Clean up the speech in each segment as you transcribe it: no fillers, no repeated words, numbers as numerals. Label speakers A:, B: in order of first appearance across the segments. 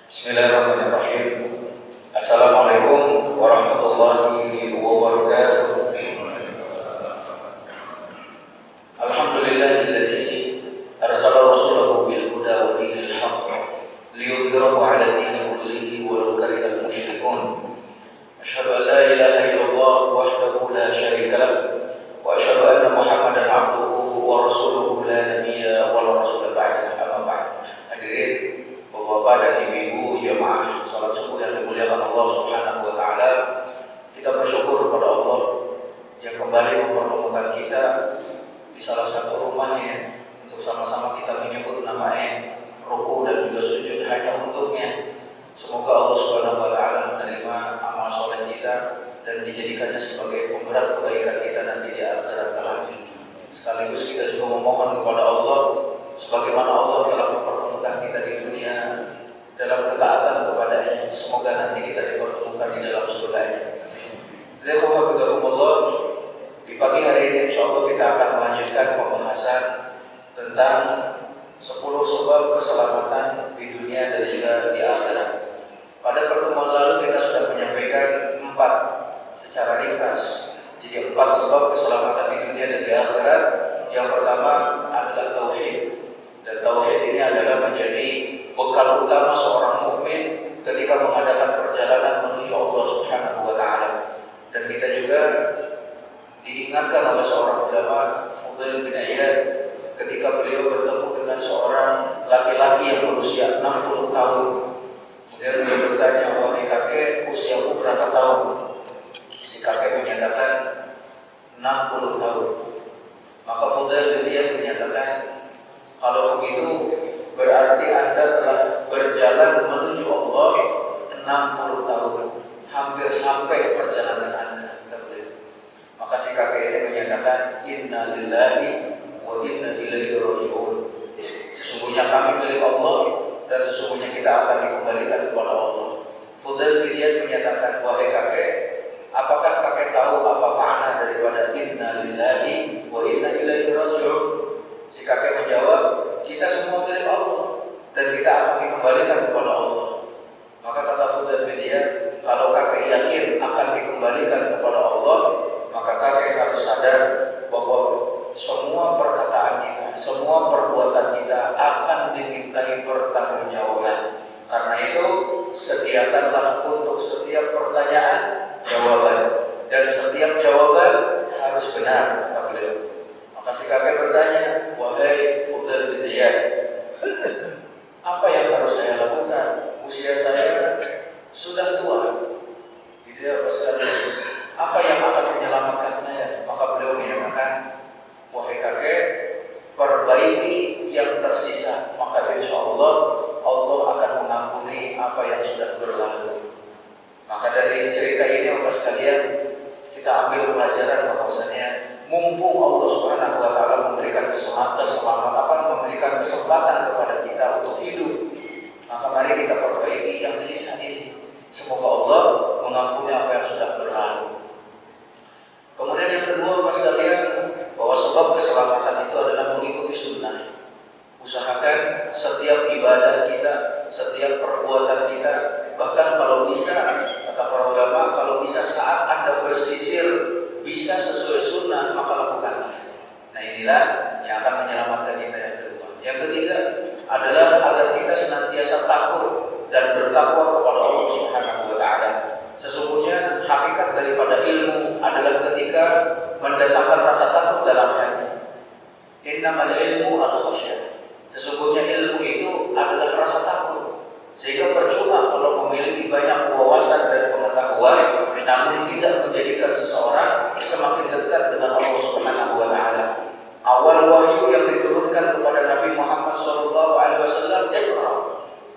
A: Bismillahirrahmanirrahim. Assalamualaikum warahmatullahi wabarakatuh. Alhamdulillahilladzi arsala rasulahu bil huda wa dinil haqq liyudhhirahu 'ala dini kullihi walau karihal musyrikun. Asyhadu an la ilaha illallah wahdahu la syarika lah wa asyhadu anna Muhammadan 'abduhu wa rasuluhu la nabiyya wa la rasula ba'dahu. Amma ba'd. Hadirin Bapak dan Ibu-ibu jamaah salat subuh yang dimuliakan Allah Subhanahu wa taala, kita bersyukur kepada Allah yang kembali mempertemukan kita di salah satu rumahnya untuk sama-sama kita menyebut namanya, ruku dan juga sujud hanya untuknya. Semoga Allah Subhanahu wa taala menerima amal soleh kita dan dijadikannya sebagai pemberat kebaikan kita nanti di akhirat kelak. Sekaligus kita juga memohon kepada Allah sebagaimana Allah telah mempertemukan kita di dunia dalam ketaatan kepada-Nya, semoga nanti kita dipertemukan di dalam surga-Nya. Di pagi hari ini insyaallah kita akan melanjutkan pembahasan tentang 10 sebab keselamatan di dunia dan juga di akhirat. Pada pertemuan lalu kita sudah menyampaikan 4 secara ringkas. Jadi 4 sebab keselamatan di dunia dan di akhirat. Yang pertama adalah tauhid. Dan tauhid ini adalah menjadi bekal utama seorang mukmin ketika mengadakan perjalanan menuju Allah Subhanahu wa taala. Dan kita juga diingatkan oleh seorang ulama, Fudail bin Iyad, ketika beliau bertemu dengan seorang laki-laki yang berusia 60 tahun. Kemudian beliau bertanya, "Wahai kakek, usiamu berapa tahun?" Si kakek menyatakan 60 tahun. Maka Fudail bin Iyad menyatakan, "Kalau begitu berarti Anda telah berjalan menuju Allah 60 tahun, hampir sampai perjalanan Anda." Maka si kakek ini menyatakan, "Inna lillahi wa inna ilaihi raji'un." Sesungguhnya kami milik Allah dan sesungguhnya kita akan dikembalikan kepada Allah. Fudail bin Iyad menyatakan, "Wahai kakek, apakah kakek tahu apa makna daripada inna lillahi wa inna ilaihi raji'un?" Si kakek menjawab, "Kita semua milik Allah dan kita akan dikembalikan kepada Allah." Maka kata Fudail bin Iyad, "Kalau kakek yakin akan dikembalikan kepada Allah, maka kakek harus sadar bahwa semua perkataan kita, semua perbuatan kita akan dimintai pertanggungjawaban. Karena itu, sediakanlah untuk setiap pertanyaan jawaban, dan setiap jawaban harus benar," kata beliau. Maka si kakek bertanya, "Wahai Fudail bin Iyad, apa yang harus saya lakukan? Usia saya sudah tua." Tidak apa sekali. "Apa yang akan menyelamatkan saya?" Maka beliau menyatakan, "Wahai kakek, perbaiki yang tersisa, maka insya Allah Allah akan mengampuni apa yang sudah berlalu." Maka dari cerita ini Bapak sekalian, kita ambil pelajaran bahwasanya mumpung Allah Subhanahu wa taala memberikan memberikan kesempatan kepada kita untuk hidup, maka mari kita perbaiki yang sisa ini. Semoga Allah mengampuni apa yang sudah berlalu. Kemudian yang kedua Bapak sekalian, bahwa sebab keselamatan itu adalah mengikuti sunnah. Usahakan setiap ibadah kita, setiap perbuatan kita, bahkan kalau bisa, kata para ulama, kalau bisa saat Anda bersisir bisa sesuai sunnah, maka lakukanlah. Nah inilah yang akan menyelamatkan kita yang kedua. Yang ketiga adalah agar kita senantiasa takut dan bertakwa kepada Allah Subhanahu wa taala. Sesungguhnya hakikat daripada ilmu adalah ketika mendatangkan rasa takut dalam hati. Innamal ilmu al-khasyah. Sesungguhnya ilmu itu adalah rasa takut. Sehingga percuma kalau memiliki banyak wawasan dan pengetahuan, namun tidak menjadikan seseorang semakin dekat dengan Allah Subhanahu wa taala. Awal wahyu yang diturunkan kepada Nabi Muhammad SAW, Iqra,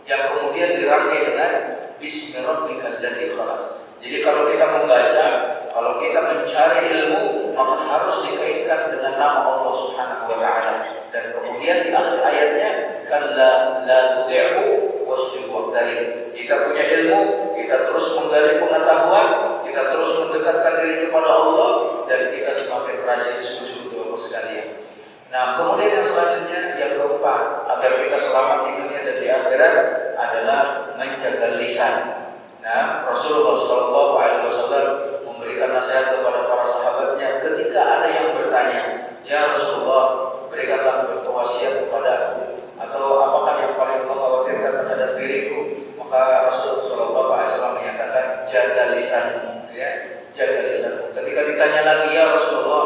A: yang kemudian dirangkai dengan Bismi rabbikal ladzi khalaq. Jadi kalau kita membaca, kalau kita mencari ilmu, maka harus dikaitkan dengan nama Allah Subhanahu wa taala. Dan kemudian di akhir ayatnya, kalla la tudi'hu wasjud waqtarib. Kita punya ilmu, kita terus menggali pengetahuan, kita terus mendekatkan diri kepada Allah, dan kita semakin rajin sujud Bapak sekalian. Nah, kemudian yang selanjutnya, yang keempat, agar kita selamat di dunia dan di akhirat adalah menjaga lisan. Nah, Rasulullah SAW memberikan nasihat kepada para sahabatnya ketika ada yang bertanya, ya Rasulullah, berikanlah wasiat kepada aku, atau apakah yang paling kau khawatirkan terhadap diriku? Maka Rasulullah SAW menyatakan, jaga lisanmu, ya, jaga lisanmu. Ketika ditanya lagi, ya Rasulullah,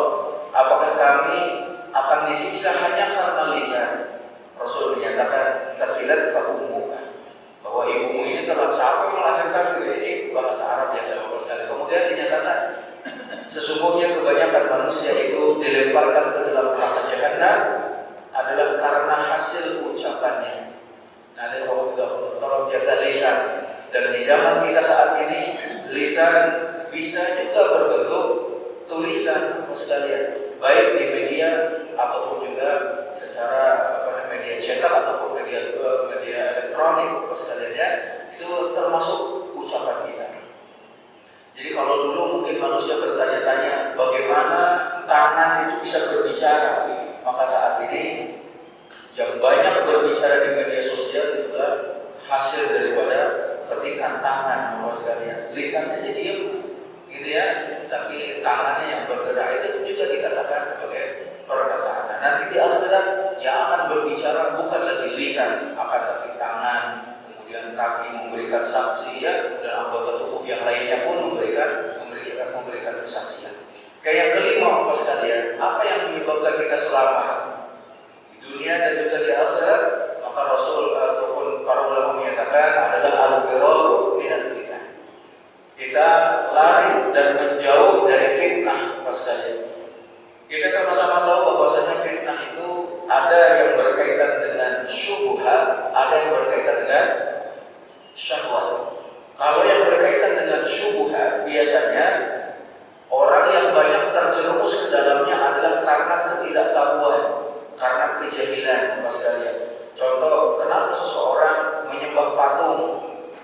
A: apakah kami akan disiksa hanya karena lisan? Rasul menyatakan, sakilat ummuka, bahwa ibumu ini telah capek melahirkan diri. Ini bahasa Arab yang saya bawa sekali. Kemudian dinyatakan, sesungguhnya kebanyakan manusia itu dilemparkan ke dalam neraka jahanam adalah karena hasil ucapannya. Nah, tolong jaga lisan. Dan di zaman kita saat ini, lisan bisa juga berbentuk tulisan sekalian, baik di media ataupun juga secara media cetak ataupun media elektronik sekalian, ya, itu termasuk ucapan kita. Jadi kalau dulu mungkin manusia bertanya-tanya bagaimana tangan itu bisa berbicara, maka saat ini yang banyak berbicara di media sosial itulah hasil daripada ketikan tangan, sekalian. Lisannya sih diam, gitu ya, tapi tangannya yang bergerak itu juga dikatakan sebagai perkataan. Nah, nanti di akhirat yang akan berbicara bukan lagi lisan, akan tapi tangan, kemudian kaki memberikan saksi, ya, dan anggota tubuh yang lainnya pun memberikan kesaksian. Kayak yang kelima, apa sekalian, apa yang menyebabkan kita selamat di dunia dan juga di akhirat? Maka Rasul ataupun para ulama menyatakan adalah al-firaru minal fitnah. Kita lari dan menjauh dari fitnah, apa sekalian. Kita sama-sama tahu bahwasanya fitnah itu ada yang berkaitan dengan syubhat, ada yang berkaitan dengan syahwat. Kalau yang berkaitan dengan syubhat, biasanya orang yang banyak terjerumus ke dalamnya adalah karena ketidaktahuan, karena kejahilan, Mas sekalian. Contoh, kenapa seseorang menyembah patung?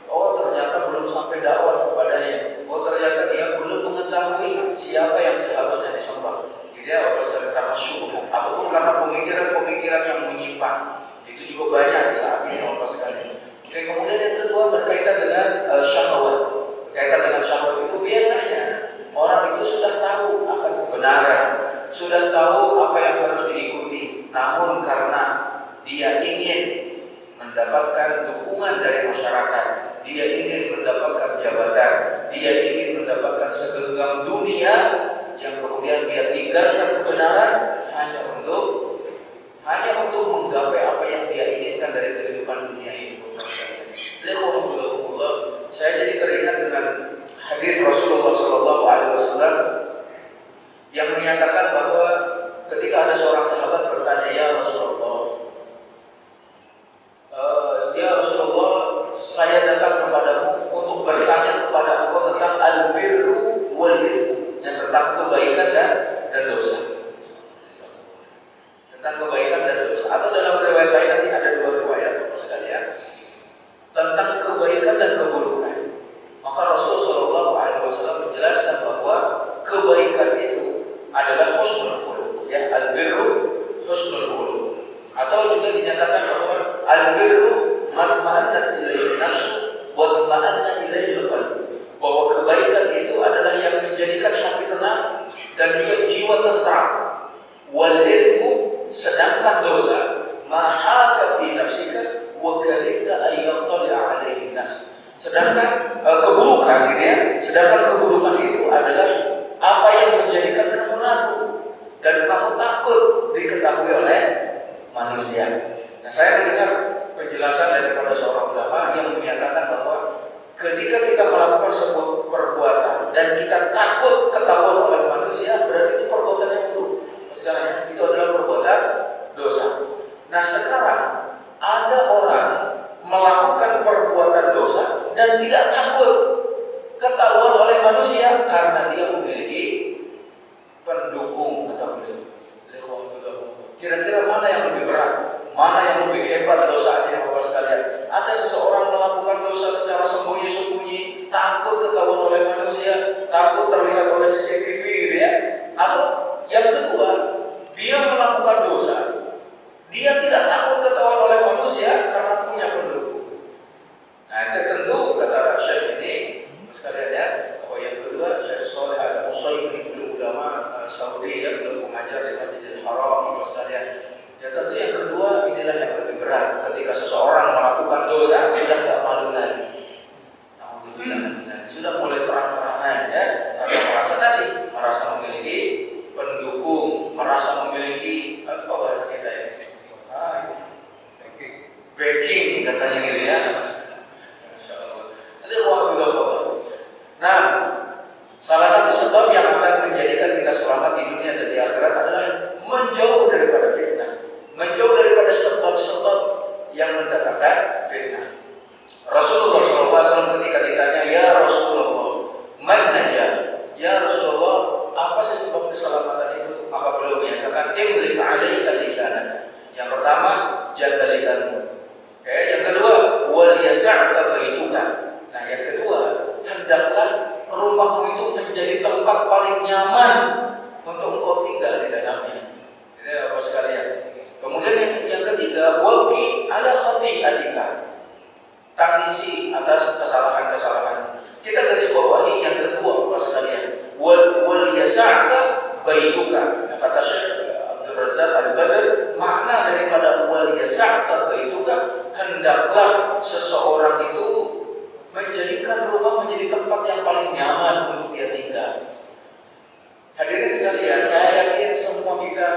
A: Oh, ternyata belum sampai dakwah kepadanya. Oh, ternyata dia belum mengetahui siapa yang seharusnya disembah. Dia karena syubhat ataupun karena pemikiran-pemikiran yang menyimpang. Itu juga banyak di saat ini, Bapak sekalian. Oke, kemudian yang kedua berkaitan dengan syahwat. Berkaitan dengan syahwat itu biasanya orang itu sudah tahu akan kebenaran, sudah tahu apa yang harus diikuti, namun karena dia ingin mendapatkan dukungan dari masyarakat, dia ingin mendapatkan jabatan, dia ingin mendapatkan segenggam dunia, yang kemudian dia tinggalkan kebenaran hanya untuk menggapai apa yang dia inginkan dari kehidupan dunia ini. Saya jadi teringat dengan hadis Rasulullah SAW yang menyatakan bahwa ketika ada seorang sahabat bertanya, ya Rasulullah, saya datang kepadamu untuk bertanya kepada engkau tentang al-birru wal itsm, yang tentang kebaikan dan dosa. Tentang kebaikan dan dosa. Atau dalam riwayat lain nanti ada dua riwayat, Bapak sekalian, tentang kebaikan dan keburukan. Maka Rasulullah SAW menjelaskan bahwa kebaikan itu adalah husnul khuluq, ya, al-birru husnul khuluq. Atau juga dinyatakan bahwa al-birru matma'annat ilaihi nafsu wa tatma'anna ilaihi qalb, bahwa kebaikan itu adalah yang menjadikan hati tenang dan juga jiwa tentram. Wal itsmu, sedangkan dosa, mahaka fi nafsika wa karihta ay yattali alaihi nas. Sedangkan keburukan, gitu ya, sedangkan keburukan itu adalah apa yang menjadikan kamu ragu dan kamu takut diketahui oleh manusia. Nah, saya mendengar penjelasan daripada seorang ulama yang menyatakan bahwa ketika kita melakukan sebuah perbuatan dan kita takut ketahuan oleh manusia, berarti itu perbuatan yang buruk. Sekarang itu adalah perbuatan dosa. Nah, sekarang ada orang melakukan perbuatan dosa dan tidak takut ketahuan oleh manusia karena dia memiliki pendukung, kata beliau. Kira-kira mana yang lebih berat? Mana yang lebih hebat dosanya, Bapak sekalian? Ada seseorang melakukan dosa secara sembunyi-sembunyi, takut ketahuan oleh manusia, takut terlihat oleh CCTV, gitu ya. Atau yang kedua, dia melakukan dosa, dia tidak takut ketahuan oleh manusia karena punya pendukung. Nah, itu tentu, kata king katanya gitu ya. Masya Allah. Nanti Allah. Nah, salah satu sebab yang akan menjadikan kita selamat di dunia dan di akhirat adalah menjauh daripada fitnah, menjauh daripada sebab-sebab yang mendatangkan fitnah. Rasulullah SAW ketika ditanya, ya Rasulullah, man najah? Ya Rasulullah, apa sih sebab keselamatan itu? Maka beliau menyatakan, imlik alaika lisanaka. Yang pertama, jaga lisanmu. Yang kedua, wal yas'aka baituka. Nah, yang kedua, hendaklah rumahmu itu menjadi tempat paling nyaman untuk engkau tinggal di dalamnya. Ini apa sekalian? Kemudian yang ketiga, waqi ala khati'atika. Tangisi atas kesalahan-kesalahan. Kita garis bawahi yang kedua apa sekalian? Wal yas'aka baituka. Kata Syekh Abdul Razak Al-Badr, makna daripada wal yas'aka baituka, hendaklah seseorang itu menjadikan rumah menjadi tempat yang paling nyaman untuk dia tinggal. Hadirin sekalian, saya yakin semua kita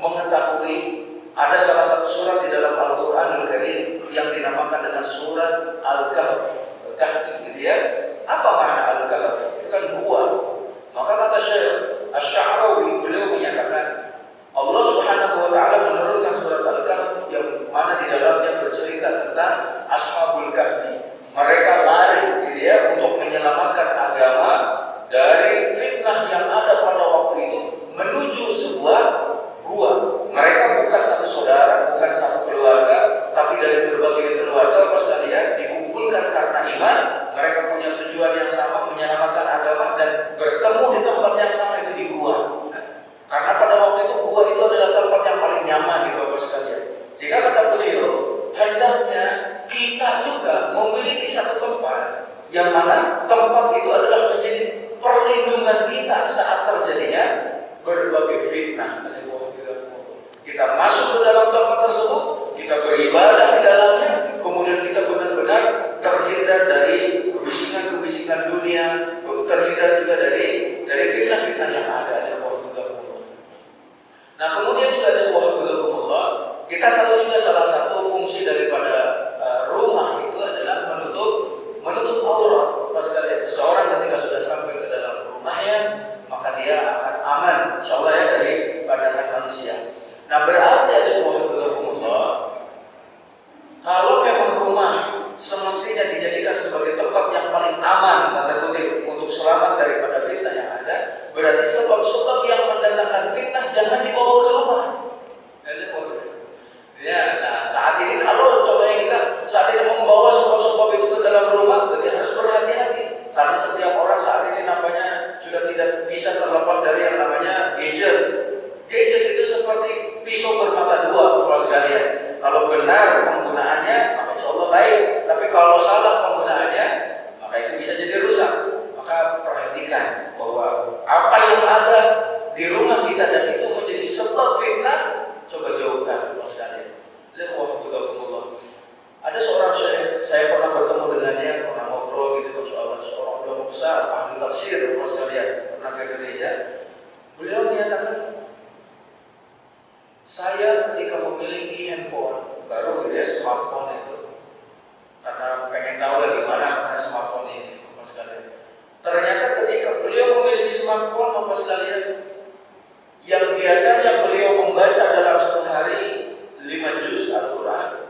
A: mengetahui ada salah satu surat di dalam Al-Quranul Karim yang dinamakan dengan surat Al-Kahf. Al-Kahf gitu ya. Apa makna Al-Kahf? Itu kan gua. Maka kata Syekh Asy-Sya'rawi, beliau menyatakan Allah Subhanahu wa taala menurunkan surat Al-Kahf yang mana di dalamnya bercerita tentang Ashabul Kahfi. Mereka lari gitu ya untuk menyelamatkan agama dari fitnah yang ada pada waktu itu menuju sebuah gua. Mereka bukan satu saudara, bukan satu keluarga, tapi dari berbagai keluarga pas sekalian dikumpulkan karena iman. Mereka punya tujuan yang sama, menyelamatkan agama dan bertemu di tempat yang sama itu di gua. Karena pada waktu itu gua itu adalah tempat yang paling nyaman di Bapak sekalian. Jika kata beliau, hendaknya kita juga memiliki satu tempat yang mana tempat itu adalah menjadi perlindungan kita saat terjadinya berbagai fitnah. Kita masuk ke dalam tempat tersebut, kita beribadah di dalamnya, kemudian kita benar-benar terhindar dari kebisikan-kebisikan dunia, terhindar juga dari fitnah-fitnah yang ada. Nah, kemudian juga kita tahu juga salah satu fungsi daripada rumah itu adalah menutup aurat. Pas kalian seseorang ketika sudah sampai ke dalam rumahnya, maka dia akan aman, insyaallah ya, dari pandangan manusia. Nah, berarti kalau memang rumah semestinya dijadikan sebagai tempat yang paling aman tanda kutip untuk selamat daripada fitnah yang ada, berarti sebab-sebab yang mendatangkan fitnah jangan dibawa ke rumah. Ya, nah saat ini kalau contohnya kita saat ini membawa sebab-sebab itu ke dalam rumah, berarti harus berhati-hati. Karena setiap orang saat ini nampaknya sudah tidak bisa terlepas dari yang namanya gadget. Gadget itu seperti pisau bermata dua, Bapak sekalian. Kalau benar penggunaannya, maka insya Allah baik. Tapi kalau salah penggunaannya, maka itu bisa jadi rusak. Maka perhatikan bahwa apa yang ada di rumah kita dan itu menjadi sebab fitnah, coba jauhkan, Bapak sekalian. Ada seorang syekh, saya pernah bertemu dengannya, pernah ngobrol gitu, seorang ulama besar, ahli tafsir, Bapak sekalian, pernah ke Indonesia. Beliau menyatakan, saya ketika memiliki handphone baru gitu ya, smartphone itu, karena pengen tahu lagi mana makna smartphone ini, Bapak sekalian. Ternyata ketika beliau memiliki smartphone, Bapak sekalian, yang biasanya beliau membaca dalam satu hari 5 juz Al-Quran,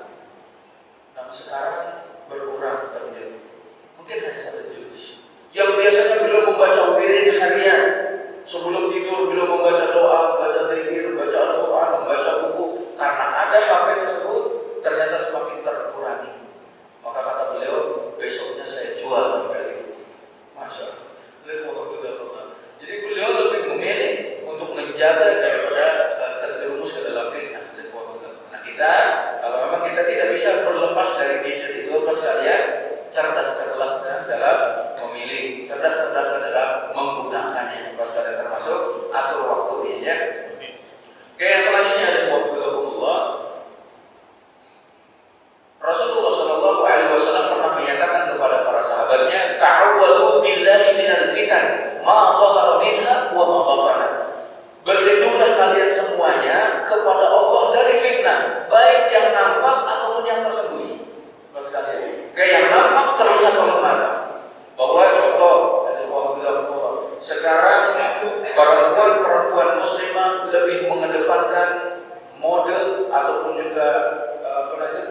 A: namun sekarang berkurang terjadi. Mungkin hanya 1 juz. Yang biasanya beliau membaca wirid harian, sebelum tidur beliau membaca doa, membaca zikir, membaca Al-Quran, membaca buku. Karena ada HP tersebut, ternyata semakin terkurangi. Maka kata beliau, besoknya saya jual HP itu. Masya Allah. Jadi beliau lebih memilih untuk menjaga daripada terjerumus ke dalam fitnah. Nah, kita kalau memang kita tidak bisa berlepas dari gadget itu, Bapak sekalian, cerdas-cerdasnya dalam memilih, cerdas-cerdas dalam menggunakannya. Nampak terlihat oleh mata bahwa contoh sekarang perempuan muslimah lebih mengedepankan model ataupun juga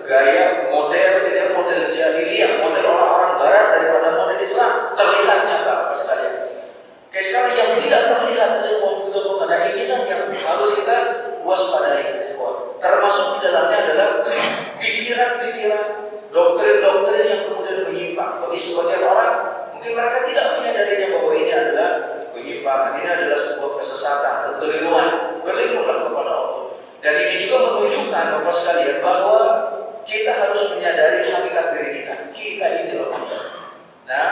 A: gaya model, tidak model jahiliyah, model orang-orang barat daripada model Islam. Terlihatnya Bapak sekalian. Kayak sekarang yang tidak terlihat oleh wahfidullah, dan inilah yang harus kita waspadai. Termasuk di dalamnya adalah pikiran-pikiran, doktrin-doktrin yang kemudian menyimpang. Bagi sebagian orang, mungkin mereka tidak menyadarinya bahwa ini adalah penyimpangan, ini adalah sebuah kesesatan, kekeliruan. Berlindunglah kepada Allah. Dan ini juga menunjukkan Bapak sekalian bahwa kita harus menyadari hakikat diri kita. Kita ini lemah. Nah,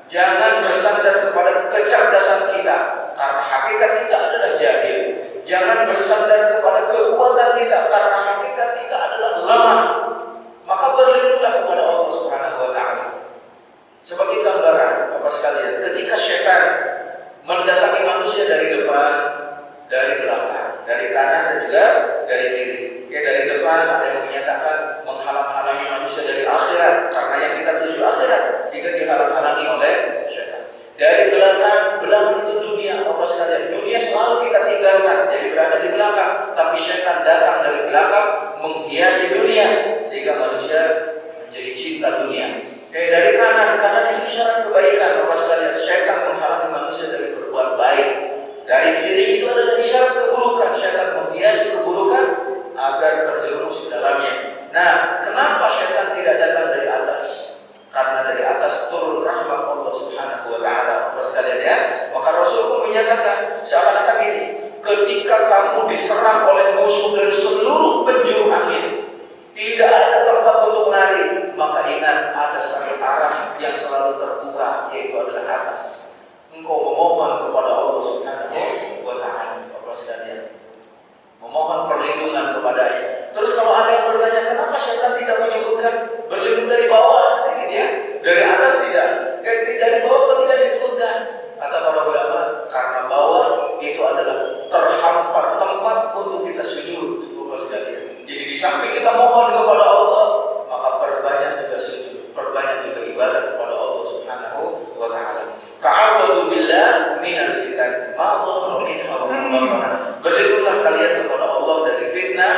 A: jangan bersandar kepada kecerdasan kita, karena hakikat kita adalah jahil. Jangan bersandar kepada kekuatan kita, karena hakikat kita adalah lemah. Maka berlindunglah kepada Allah Subhanahu wa Ta'ala. Sebagai gambaran Bapak sekalian, ketika syaitan mendatangi manusia dari depan, dari belakang, dari kanan dan juga dari kiri. Dari depan ada yang menyatakan menghalang-halangi manusia dari akhirat, karena yang kita tuju akhirat, sehingga dihalang-halangi oleh syaitan. Dari belakang itu dunia Bapak sekalian. Dunia selalu kita tinggalkan, jadi berada di belakang. Tapi syaitan datang dari belakang menghiasi dunia, sehingga manusia menjadi cinta dunia. Dari kanan itu isyarat kebaikan Bapak sekalian. Syaitan menghalangi manusia dari berbuat baik. Dari kiri itu adalah isyarat keburukan. Syaitan menghiasi keburukan agar terjerumus di dalamnya. Nah, kenapa syaitan tidak datang dari atas? Karena dari atas turun rahmat Allah Subhanahu wa Ta'ala. Bapak sekalian ya. Maka Rasul pun menyatakan seakan-akan ini, ketika kamu diserang oleh musuh dari seluruh penjuru angin, tidak ada tempat untuk lari, maka ingat ada satu arah yang selalu terbuka, yaitu adalah atas. Engkau memohon kepada Allah Subhanahu wa Ta'ala. Bapak sekalian, memohon perlindungan kepadanya. Terus kalau ada yang bertanya, kenapa syaitan tidak menyebutkan berlindung dari bawah, gitu ya? Dari atas tidak, dari bawah kok tidak disebutkan? Kata para ulama, karena bawah itu adalah terhampar tempat untuk kita sujud, Bapak sekalian. Jadi di samping kita mohon kepada Allah, maka perbanyak juga sujud, perbanyak juga ibadah kepada Allah Subhanahu wa Ta'ala. Ta'awwadu billah minal fitan, ma dhahara minha wa ma batana. Berlindunglah kalian kepada Allah dari fitnah,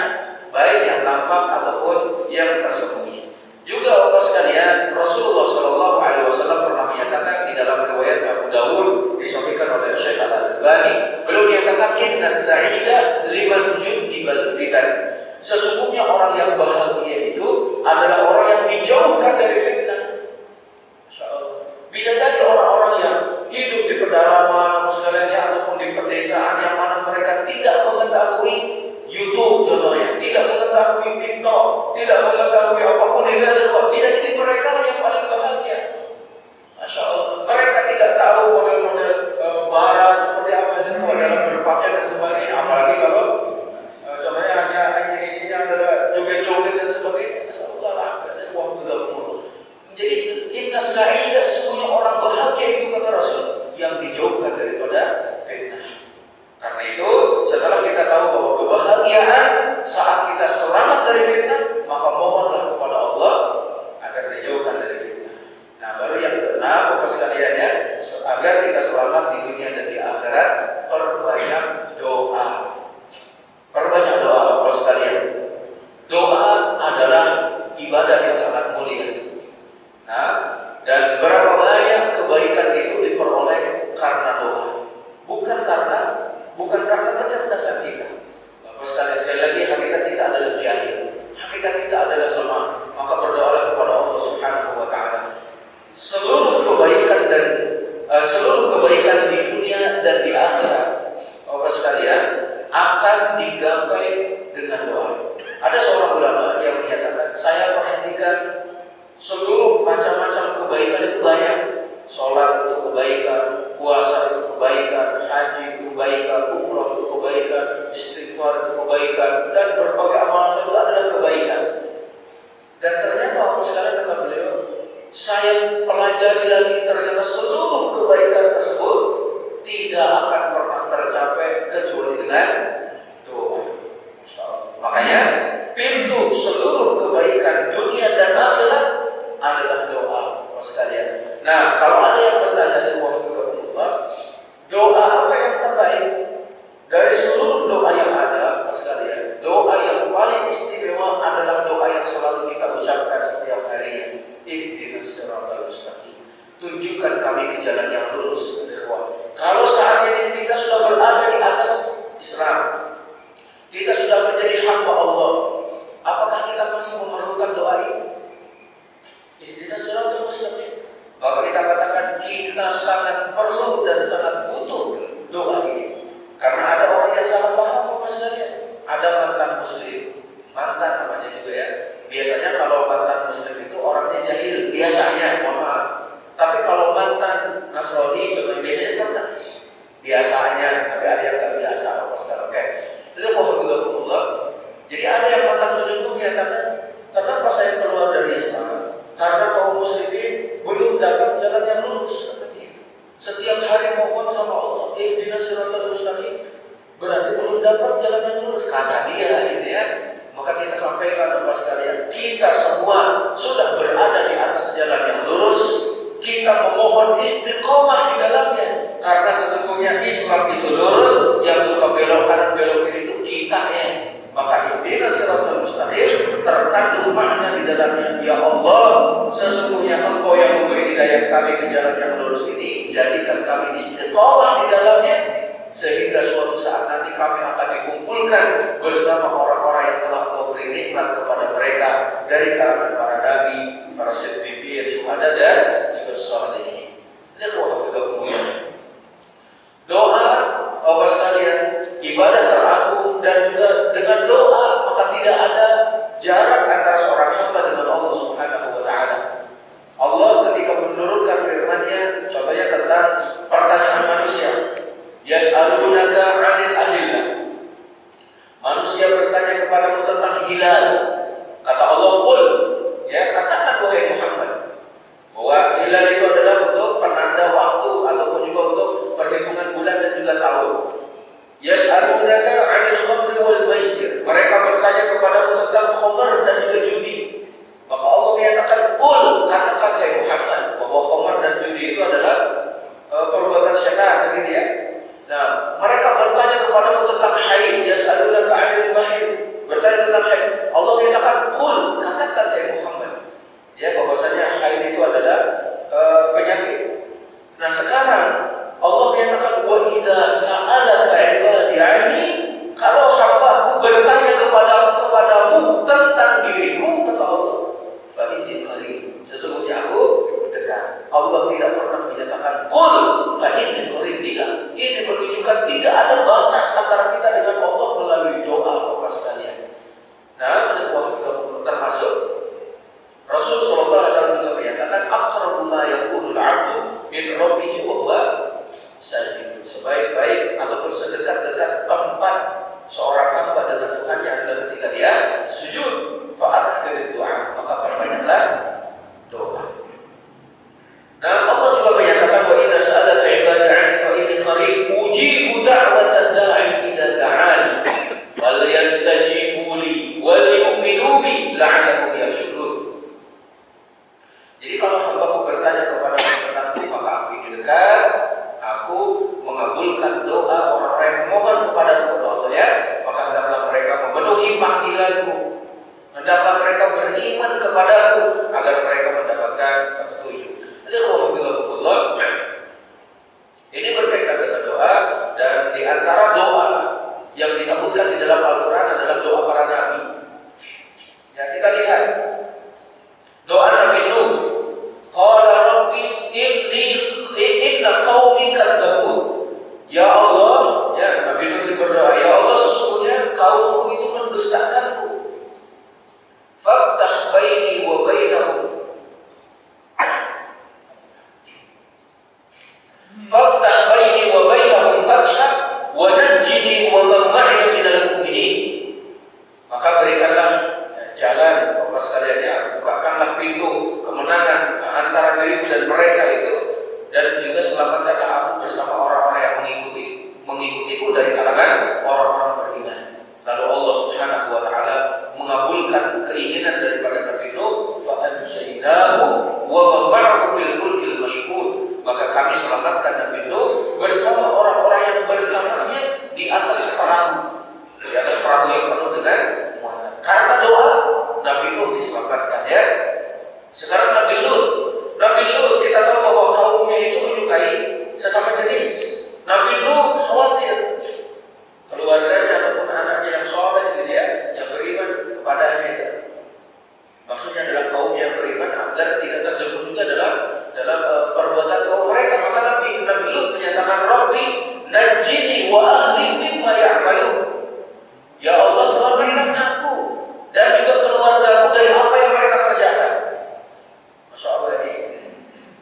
A: baik yang nampak ataupun yang tersembunyi. Juga Bapak sekalian, Rasulullah SAW pernah menyatakan di dalam riwayat Abu Dawud disahihkan oleh Syekh Al-Albani, beliau menyatakan innas sa'ida liman junibal fitan. Sesungguhnya orang yang bahagia itu adalah orang yang dijauhkan dari fitnah. Bisa jadi orang-orang yang hidup di pedalaman ataupun di pedesaan yang mana mereka tidak mengetahui YouTube contohnya, tidak mengetahui TikTok, tidak mengetahui apapun yang ada. Bisa jadi mereka yang paling bahagia. Masya Allah. Mereka tidak tahu model-model barat seperti apa itu dalam berpakaian dan sebagainya. Apalagi kalau contohnya hanya isinya adalah joget-joget dan sebagainya. Masya Allah lah. Jadi inna sa'idah, semuanya orang bahagia itu kata Rasul yang dijauhkan daripada fitnah. Karena itu setelah kita tahu bahwa kebahagiaan saat kita selamat dari fitnah, maka mohonlah kepada Allah agar dijauhkan dari fitnah. Nah, baru yang keenam Bapak sekalian ya, agar kita selamat di dunia dan di akhirat, perbanyak doa. Perbanyak doa Bapak sekalian. Doa adalah ibadah yang sangat mulia. Nah, dan berapa banyak kebaikan itu diperoleh karena doa, bukan karena kecerdasan kita. Bapak sekali lagi, hakikat kita adalah jahil, hakikat kita adalah lemah. Maka berdoalah kepada Allah Subhanahu wa Ta'ala. Seluruh kebaikan di dunia dan di akhirat, Bapak sekalian, akan digapai dengan doa. Ada seorang ulama yang menyatakan, saya perhatikan seluruh macam-macam kebaikan itu banyak. Sholat itu kebaikan, puasa itu kebaikan, haji itu kebaikan, umrah itu kebaikan, istighfar itu kebaikan, dan berbagai amalan itu adalah kebaikan. Dan ternyata apa sekali kata beliau, saya pelajari lagi, ternyata seluruh kebaikan tersebut tidak akan pernah tercapai kecuali dengan doa. Makanya pintu seluruh kebaikan dunia dan akhirat adalah doa. Nah, kalau ada yang bertanya di Allah, doa apa yang terbaik dari seluruh doa yang ada, Mas sekalian? Doa yang paling istimewa adalah doa yang selalu kita ucapkan setiap harinya. Ihdinas siratal mustaqim. Tunjukkan kami ke jalan yang lurus, ikhwan. Kalau saat ini kita sudah berada di atas Islam, kita sudah menjadi hamba Allah, apakah kita masih memerlukan doa ini? Ihdinas siratal mustaqim. Maka kita katakan kita sangat perlu dan sangat butuh doa ini. Karena ada orang yang salah paham, Mas sekalian. Ada mantan muslim, mantan namanya juga ya. Biasanya kalau mantan muslim itu orangnya jahil, biasanya, mohon maaf. Tapi kalau mantan Nasrani, contohnya biasanya cerdas. Biasanya, tapi ada yang nggak biasa, Mas sekalian. Oke. Jadi alhamdulillah. Jadi ada yang mantan muslim itu menyatakan, kenapa saya keluar dari Islam? Karena kaum muslimin belum dapat jalan yang lurus, katanya. Setiap hari mohon sama Allah, ihdinas siratal mustaqim, berarti belum dapat jalan yang lurus, kata dia, gitu ya. Maka kita sampaikan kepada sekalian, kita semua sudah berada di atas jalan yang lurus. Kita memohon istiqomah di dalamnya, karena sesungguhnya Islam itu lurus, yang suka belok kanan belok kiri itu kita ya. Maka ihdinas siratal mustaqim terkandung makna di dalamnya. Ya Allah, sesungguhnya Engkau yang memberi hidayah kami ke jalan yang lurus ini, jadikan kami istiqomah di dalamnya, sehingga suatu saat nanti kami akan dikumpulkan bersama orang-orang yang telah Engkau beri nikmat kepada mereka dari kalangan para nabi, para siddiqin, syuhada dan juga sholihin. Doa, Bapak sekalian, ibadah teragung, dan juga dengan doa maka tidak ada jarak antara seorang hamba dengan Allah Subhanahu wa taala. Allah ketika menurunkan firman-Nya, contohnya tentang pertanyaan manusia. Yas'alunaka 'anil ahillah. Manusia bertanya kepadamu tentang hilal. Kata Allah, qul, ya, katakan wahai Muhammad, bahwa hilal itu adalah untuk penanda waktu ataupun juga untuk perhitungan bulan dan juga tahun. Yas'alunaka 'anil khamri wal maisir. Mereka bertanya kepadamu tentang khamr dan juga judi. Maka Allah menyatakan, qul, katakan wahai Muhammad, bahwa khamr dan judi itu adalah perbuatan syaitan, gitu ya. Nah, mereka bertanya kepadamu tentang haid. Yas'alunaka 'anil mahid. Bertanya tentang haid. Allah menyatakan, qul, katakan wahai Muhammad, ya, bahwasanya haid itu adalah penyakit. Nah, sekarang Allah menyatakan, wa idza sa'alaka 'ibadi 'anni, kalau hambaku bertanya kepadamu tentang diriku, kata Allah, fa inni qarib, sesungguhnya aku dekat. Allah tidak pernah menyatakan qul fa inni qarib, tidak. Ini menunjukkan tidak ada batas antara kita dengan Allah melalui doa, Bapak sekalian. Nah, termasuk Rasul sallallahu alaihi wasallam juga menyatakan, aqrabu ma yakunu al-'abdu min rabbih wa huwa sajid. Sebaik-baik ataupun sedekat-dekat tempat seorang hamba dengan Tuhannya adalah ketika dia sujud. Fa'aksir doa, maka perbanyaklah doa. Nah, Allah juga menyatakan, wa idza sa'alaka 'ibadi 'anni fa inni qarib ujibu da'watad da'i idza da'ani falyastajibu li wal yu'minu bi la'allahum yarshudun. Jadi kalau hambaku bertanya kepada tentangku, maka aku ini dekat. Aku mengabulkan doa orang-orang yang memohon kepadaku, kata Allah, ya. Maka hendaklah mereka memenuhi panggilanku, hendaklah mereka beriman kepadaku agar mereka mendapatkan petunjuk. Alhamdulillah. Ini berkaitan dengan doa, dan di antara doa yang disebutkan di dalam Al-Quran adalah doa para nabi. Ya, kita lihat doa Nabi Nuh. Qala rabbi inna qaumi kadzdzabun. Ya Allah, ya, Nabi Nuh ini berdoa, ya Allah, sesungguhnya kaumku itu mendustakanku. Faftah baini wa bainahum. Faftah baini wa bainahum fatha wa najjini wa man ma'i minal mu'minin. Maka berikanlah jalan, Bapak sekalian, ya, bukakanlah pintu kemenangan antara diriku dan mereka itu, dan juga selamatkanlah aku bersama orang-orang yang mengikutiku dari kalangan orang-orang beriman. Lalu Allah Subhanahu wa taala mengabulkan keinginan daripada Nabi Nuh, fa anjaynahu wa man ma'ahu fil fulkil mashhur. kami selamatkan Nabi Nuh bersama orang-orang yang bersamanya di atas perahu. Di atas perahu yang penuh dengan muatan. Karena doa Nabi Nuh diselamatkan ya. Sekarang Nabi Lut kita tahu bahwa kaumnya itu menyukai sesama jenis. Nabi Nuh khawatir keluarganya ataupun anaknya yang soleh gitu ya, yang beriman kepadanya itu. Maksudnya adalah kaum yang beriman agar tidak terjerumus juga dalam perbuatan kaum mereka. Maka Nabi Lut menyatakan, Rabbi najjini wa ahli mimma ya'malun. Ya Allah, selamatkan aku dan juga keluargaku dari apa yang mereka kerjakan. Masya Allah ini.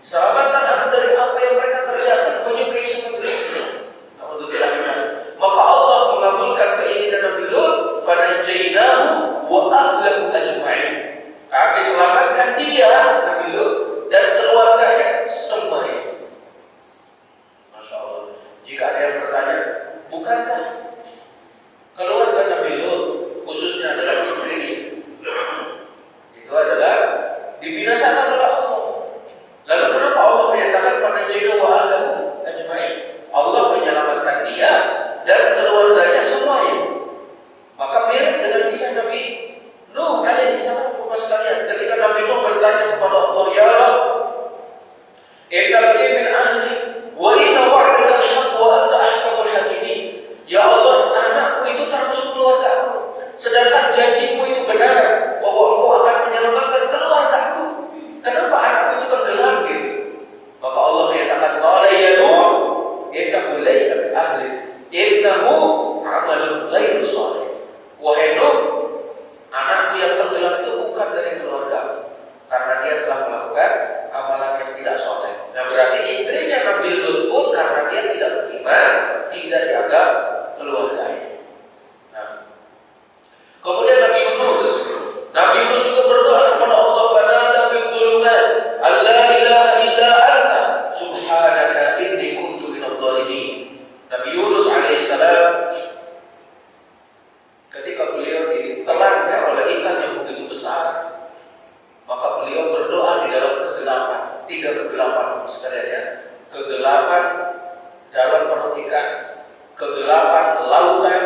A: Selamatkan aku dari apa yang mereka kerjakan, menyukai semua jenis. Alhamdulillah. Maka Allah mengabulkan keinginan Nabi Lut, fanajjaynahu wa ahlahu ajma'in. Kami selamatkan dia, Nabi Lut, dan keluarganya semuanya. Masya Allah. Jika ada yang bertanya, bukankah keluarga Nabi Lut, khususnya adalah istrinya, itu adalah dibinasakan oleh Allah? Lalu kenapa Allah menyatakan fanajjaynahu wa ahlahu ajma'in? Allah menyelamatkan dia dan keluarganya semuanya. Maka mirip dengan kisah Nabi Nuh alaihi salam, Bapak sekalian, ketika Nabi Nuh bertanya kepada Allah, ya Rabb, inna bani min ahli wa inna wa'daka al-haq wa anta ahkamul hakimin. Ya Allah, anakku itu termasuk keluarga aku, sedangkan janjimu itu benar bahwa engkau akan menyelamatkan keluarga aku. Kenapa anakku itu tenggelam gitu? Maka Allah menyatakan, qala ya Nuh innahu laysa min ahlik, innahu amalun ghairu shalih. Wahai Nuh, anakku yang tenggelam itu bukan dari keluarga, karena dia telah melakukan amalan yang tidak soleh. Nah, berarti istrinya Nabi Lut pun karena dia tidak beriman, tidak dianggap keluarganya. Nah, kemudian Nabi Yunus juga berdoa kepada Allah, fanada fil dhulumat alla ilaha illa anta subhanaka inni kuntu minadh dhalimin. Nabi Yunus alaihissalam ketika beliau ditelannya oleh ikan yang begitu besar, maka beliau berdoa di dalam kegelapan. 3 kegelapan sekalian ya. Kegelapan dalam perut ikan, kegelapan lautan.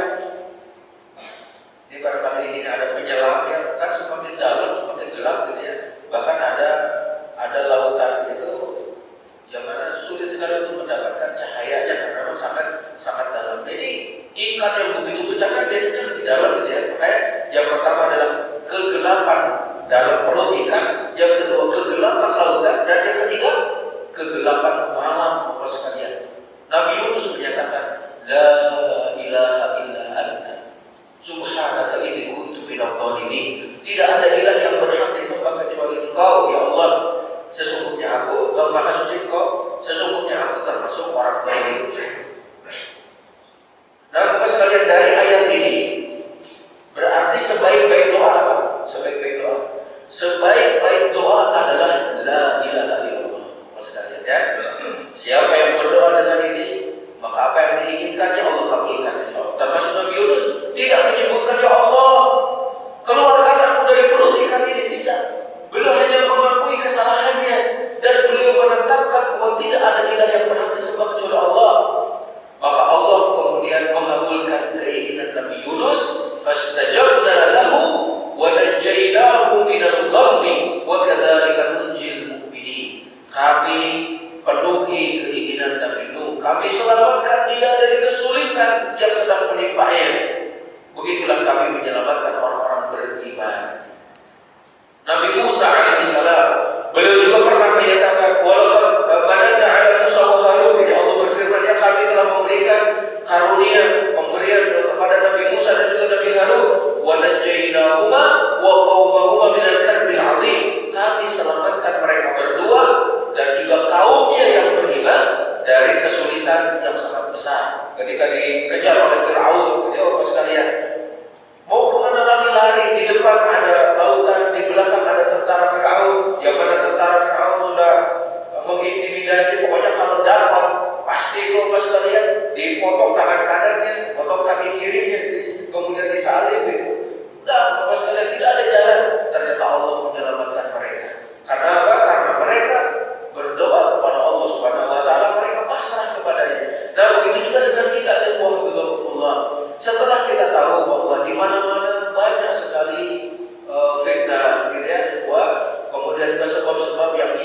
A: Ini barangkali di sini ada penyelam yang kan semakin dalam semakin gelap gitu ya. Bahkan ada lautan itu yang mana sulit sekali untuk mendapatkan cahayanya karena memang sangat dalam. Jadi ikan yang begitu besar kan biasanya lebih dalam gitu ya. Makanya yang pertama adalah kegelapan dalam perut ikan, yang kedua kegelapan lautan, dan yang ketiga kegelapan malam, Bapak sekalian. Nabi Yunus menyatakan, la ilaha illa anta subhanaka inni kuntu minadh dhalimin. Tidak ada ilah yang berhak disembah kecuali Engkau, ya Allah. Sesungguhnya aku, Maha Suci Engkau, sesungguhnya aku termasuk orang zalim. Nah, Bapak sekalian, dari ayat ini berarti sebaik-baik doa apa? Sebaik-baik doa adalah la ilaha illallah. Bapak sekalian ya.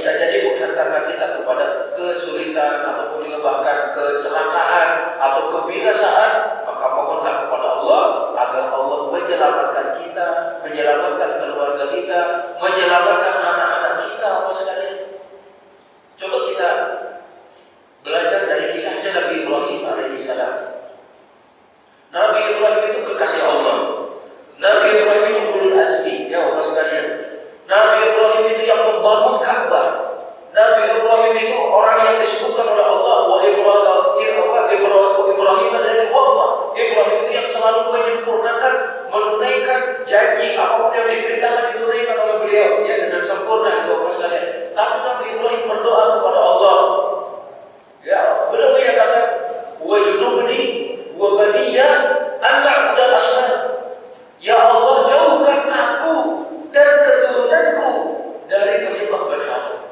A: bisa jadi menghantarkan kita kepada kesulitan ataupun juga bahkan kecelakaan atau kebinasaan, maka mohonlah kepada Allah agar Allah menyelamatkan kita, menyelamatkan keluarga kita, menyelamatkan anak-anak kita, apa sekalian. Coba kita belajar dari kisahnya Nabi Ibrahim alaihissalam. Nabi Ibrahim itu kekasih Allah. Nabi Ibrahim itu ulul azmi, ya Allah sekalian. Nabi Ibrahim itu yang membangun Ka'bah. Nabi Ibrahim itu orang yang disebutkan oleh Allah wa Ibrahim alladzi waffa. Ibrahim itu yang selalu menyempurnakan, menunaikan janji apapun yang diperintahkan ditunaikan oleh beliau, ya, dengan sempurna, itu apa sekalian. Tapi Nabi Ibrahim berdoa kepada Allah. Ya, beliau menyatakan wajnubni wa baniya an na'budal asnam. Ya Allah, jauhkan aku dan keturunanku dari menyembah berhala.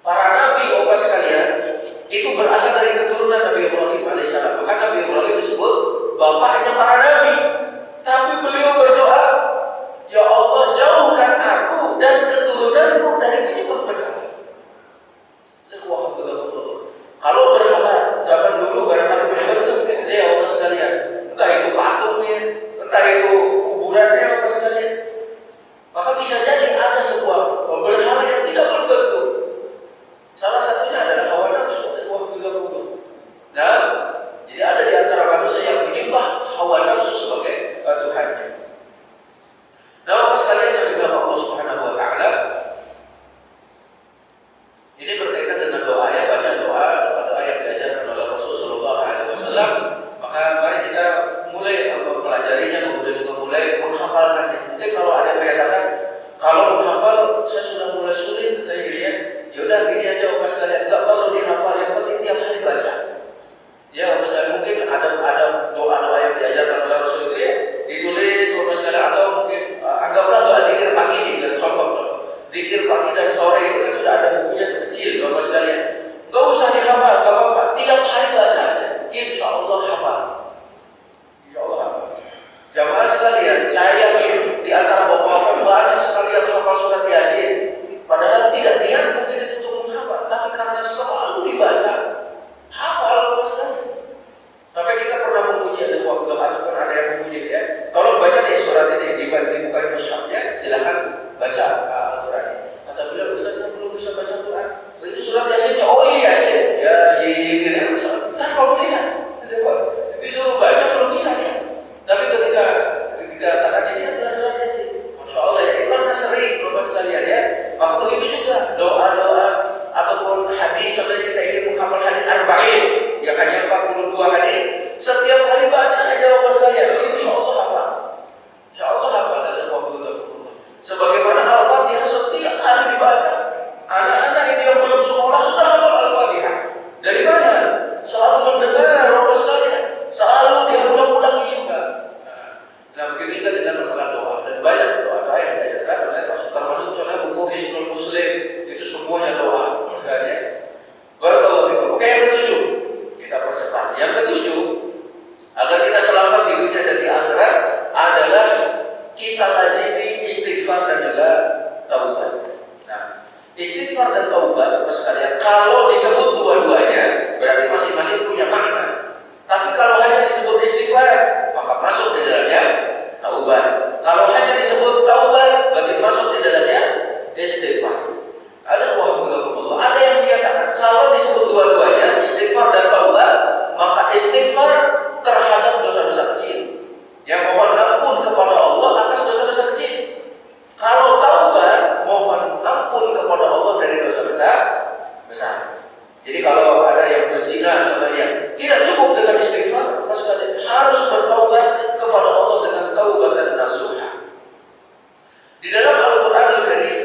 A: Para nabi, Bapak sekalian, itu berasal dari keturunan Nabi Ibrahim alaihissalam. Maka Nabi Ibrahim disebut bapaknya para nabi. Tapi beliau berdoa, ya Allah, jauhkan aku dan keturunanku dari menyembah berhala. Kalau berhala zaman dulu barangkali berbentuk, ya Bapak sekalian, entah itu patungnya, entah itu kuburannya, Bapak sekalian, maka bisa jadi ada sebuah berhala yang tidak berbentuk. Salah satunya adalah hawa nafsu. Nah, jadi ada di antara manusia yang menyembah hawa nafsu sebagai Tuhannya. Nah, Bapak sekalian yang dimuliakan Allah Subhanahu wa taala, ini berkaitan dengan doa, ya, banyak doa yang diajarkan oleh Rasul sallallahu alaihi wasallam. Maka mari kita mulai mempelajarinya, kemudian juga mulai menghafalkannya. Mungkin kalau ada yang mengatakan, kalau menghafal saya sudah mulai sulit, katanya dia. Ya udah, gini aja Bapak sekalian, enggak perlu dihafal, yang penting tiap hari baca. Ya Bapak sekalian, mungkin ada doa-doa yang diajarkan oleh Rasul itu, ya, ditulis Bapak sekalian, atau mungkin anggaplah doa zikir pagi ini, dan contoh. Zikir pagi dan sore itu kan sudah ada bukunya kecil, Bapak sekalian. Enggak usah dihafal, enggak apa-apa. Tiap hari baca aja. Insya Allah hafal. Insya Allah hafal. Jamaah sekalian, saya yakin di antara bapak-bapak banyak sekali yang hafal surat Yasin. Padahal tidak niat mungkin itu untuk menghafal, tapi karena selalu dibaca, hafal Bapak sekalian. Sampai kita pernah memuji ada waktu ataupun ada yang memuji, ya. Tolong baca di surat ini, dibukain mushafnya, silakan baca Al-Quran. Kata beliau, Ustaz, saya belum bisa baca Al-Quran. Itu surat Yasinnya, oh iya Yasin, Yasin, ntar kalau lihat, disuruh baca belum bisa ya. Tapi ketika katakan ini adalah surat Yasin, Masya Allah, ya, itu karena sering Bapak sekalian, ya. Waktu itu juga doa-doa ataupun hadis, contohnya kita ingin menghafal hadis arba'in yang hanya 42 hadis, setiap hari baca aja Bapak sekalian, Insya Allah hafal. Insya Allah hafal. Sebagaimana Al-Fatihah setiap hari dibaca. Anak-anak itu yang belum sekolah sudah hafal Al-Fatihah. Dari mana? Selalu mendengar Bapak sekalian, selalu dia ulang-ulangi juga. Nah, begitu juga dengan masalah doa, dan banyak doa-doa yang diajarkan oleh Rasul, termasuk contohnya buku Hisnul Muslim, itu semuanya doa sekalian. Barakallahu fikum. Oke, yang ketujuh, kita percepat. Yang ketujuh, agar kita selamat di dunia dan di akhirat adalah kita lazimi istighfar dan juga taubat. Nah, istighfar dan taubat Bapak sekalian, kalau disebut dua-duanya berarti masing-masing punya makna. Tapi kalau hanya disebut istighfar, maka masuk di dalamnya taubat. Kalau hanya disebut taubat, berarti masuk di dalamnya istighfar. Ada yang menyatakan kalau disebut dua-duanya istighfar dan taubat, maka istighfar terhadap dosa-dosa kecil, yang mohon ampun kepada Allah atas dosa-dosa kecil. Kalau taubat, mohon ampun kepada Allah dari dosa-dosa besar. Jadi kalau ada yang berzina contohnya, tidak cukup dengan istighfar, maksudnya harus bertaubat kepada Allah dengan taubat dan nasuha. Di dalam Al-Qur'anul Karim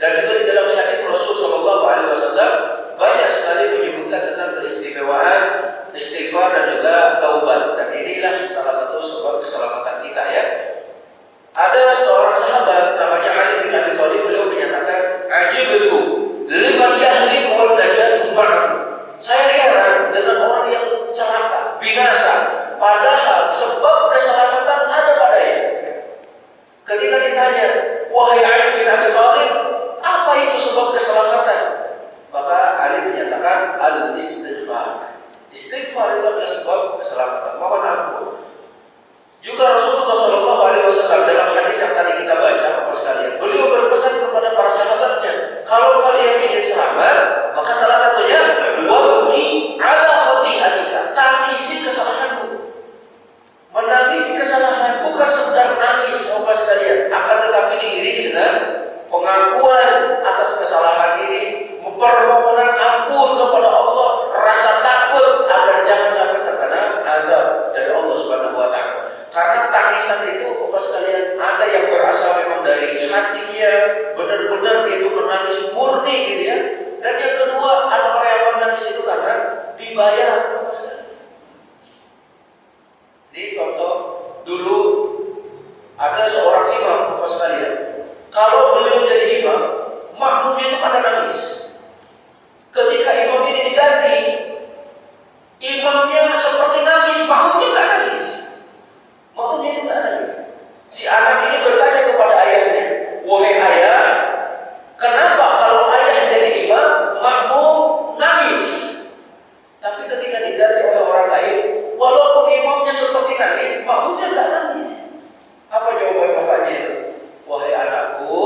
A: dan juga di dalam hadis Rasul sallallahu alaihi wasallam banyak sekali menyebutkan tentang keistimewaan istighfar dan juga taubat, dan inilah salah satu sebab keselamatan kita, ya. Ada seorang sahabat namanya Ali bin Abi Thalib, beliau menyatakan, "Ajibtu liman yahliku wal najatu ma'ahu." Saya heran dengan orang yang celaka, binasa sebab keselamatan. Maka Ali menyatakan al-istighfar. Istighfar itu adalah sebab keselamatan. Mohon ampun. Juga Rasulullah SAW dalam hadis yang tadi kita baca, Bapak sekalian, beliau berpesan kepada para sahabatnya, kalau kalian ingin selamat, maka salah satunya wabki ala khati'atika, tangisi kesalahanmu. Menangisi kesalahan bukan sekedar nangis, Bapak sekalian, akan tetapi diiringi dengan pengakuan atas kesalahan ini, permohonan ampun kepada Allah, rasa takut agar jangan sampai terkena azab dari Allah Subhanahu wa taala. Karena tangisan itu, Bapak sekalian, ada yang berasal memang dari hatinya, benar-benar itu menangis murni gitu ya. Dan yang kedua, ada orang yang menangis itu karena dibayar, Bapak sekalian. Ini contoh, dulu ada seorang imam, Bapak sekalian. Kalau beliau jadi imam, makmumnya itu pada nangis. Ketika imam ini diganti, imamnya seperti nangis, makmumnya nggak nangis. Makmumnya itu nggak nangis. Si anak ini bertanya kepada ayahnya, wahai ayah, kenapa kalau ayah jadi imam, makmum nangis? Tapi ketika diganti oleh orang lain, walaupun imamnya seperti nangis, makmumnya nggak nangis. Apa jawaban bapaknya itu? Wahai anakku,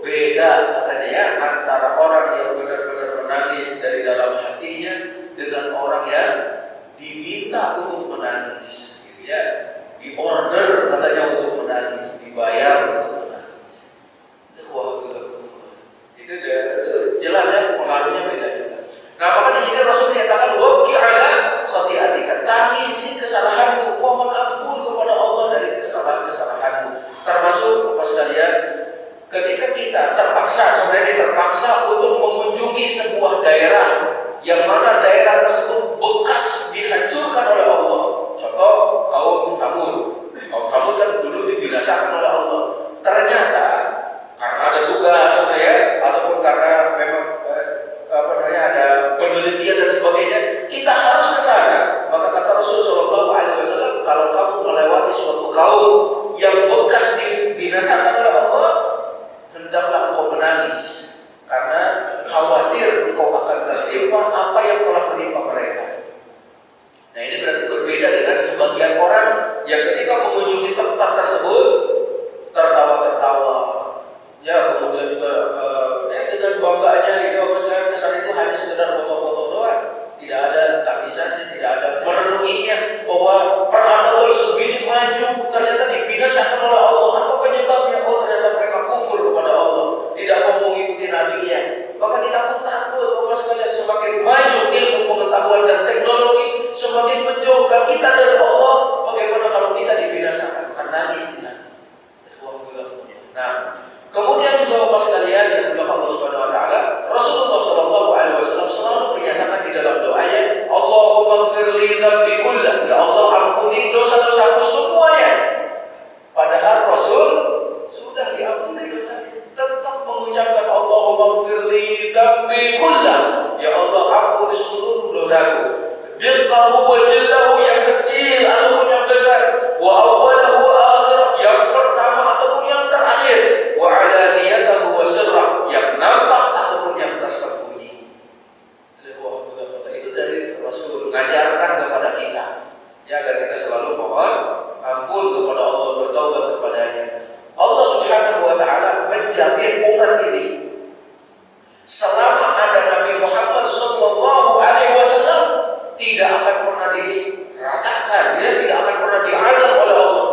A: beda katanya ya, antara orang yang benar-benar menangis dari dalam hatinya dengan orang yang diminta untuk menangis, gitu ya. Di order katanya untuk menangis, dibayar untuk menangis. Itu jelas ya, pengaruhnya beda juga. Nah, maka di sini Rasul menyatakan wabki ala khati'atika, tangisi kesalahanmu, mohon ampun kepada Allah dari kesalahan-kesalahanmu. Termasuk Bapak sekalian, ketika kita terpaksa untuk mengunjungi sebuah daerah yang mana daerah tersebut bekas dihancurkan oleh Allah. Contoh kaum Samud. Kaum Samud kan dulu dibinasakan oleh Allah. Ternyata karena ada tugas ya, ataupun karena memang ada penelitian dan sebagainya, kita harus ke sana. Maka kata Rasulullah SAW, kalau kamu melewati suatu kaum yang bekas dibinasakan oleh Allah, hendaklah engkau menangis, karena khawatir engkau akan tertimpa apa yang telah menimpa mereka. Nah, ini berarti berbeda dengan sebagian orang yang ketika mengunjungi tempat tersebut tertawa-tertawa, ya, kemudian juga dengan bangganya gitu, apa sekarang kesan itu hanya sekedar foto-foto doang, tidak ada tangisannya, tidak ada merenunginya bahwa peradaban segini maju ternyata dibinasakan oleh Allah. Apa penyebabnya? Oh, ternyata mereka kufur kepada Allah, tidak mau mengikuti nabinya. Maka kita pun takut, Bapak sekalian, semakin maju ilmu pengetahuan dan teknologi, semakin menjauhkan kita dari Allah. Bagaimana kalau kita dibinasakan? Akan nangis tidak? Nah, kemudian juga Bapak sekalian yang dimuliakan Allah Subhanahu wa taala, Rasulullah SAW selalu menyatakan di dalam doanya, Allahumma ighfirli dzambi kullah, ya Allah ampuni dosa-dosaku semuanya. Padahal Rasul sudah diampuni dosanya, tetap mengucapkan Allahumma ighfirli dzambi kullah, ya Allah ampuni seluruh dosaku. Diqqahu wa jillahu, yang kecil ataupun yang besar, wa awwalahu wa akhirah, yang pertama ataupun yang terakhir, wa alaniyatahu wa sirrah, yang nampak ataupun yang tersembunyi. Itu dari Rasul mengajarkan kepada kita, ya, agar kita selalu mohon ampun kepada Allah, bertaubat kepadanya. Allah Subhanahu wa taala menjamin umat ini selama ada Nabi Muhammad sallallahu alaihi wasallam tidak akan pernah diratakan, dia tidak akan pernah diazab oleh Allah.